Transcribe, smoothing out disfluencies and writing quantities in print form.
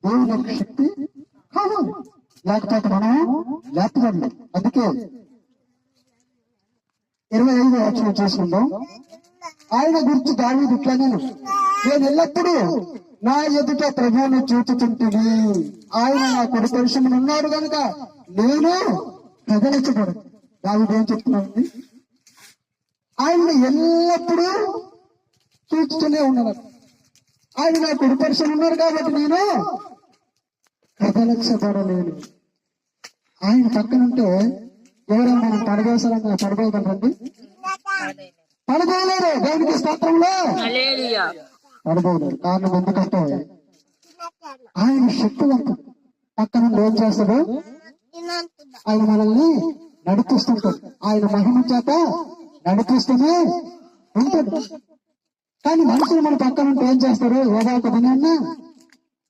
దేవుని యొక్క శక్తి కావాలి, లేకపోతే మనం లేపగలం. అందుకే 25వ వచనం చేసుకుందాం. ఆయన గురించి దావీదు ఇట్లా, నేను ఎల్లప్పుడూ నా ఎదుట ప్రభువును చూచుతుంటిని, ఆయన నా కుడి పరిశ్రమలు ఉన్నాడు కనుక నేను కదలించబడు. దావీదు ఏం చెప్తున్నానండి? ఆయన్ని ఎల్లప్పుడూ చూస్తూనే ఉన్నాడు. ఆయన నా కుడి పరిశ్రమలు ఉన్నారు కాబట్టి నేను కదలించబడలేను. ఆయన పక్కనుంటే ఎవరైనా మనం పడగలరండి? పడగలేరు. దేవునికి స్తోత్రంలో పడగలేరు. కారణం ఎందుకంటే ఆయన శక్తివంతుడు. పక్కన ఏం చేస్తాడు? ఆయన మనల్ని నడిపిస్తుంటాడు. ఆయన మహిమ చేత నడిపిస్తూనే ఉంటాడు. కానీ మనుషులు మన పక్కన ఉంటే ఏం చేస్తారు? ఏదో ఒక దినాన్న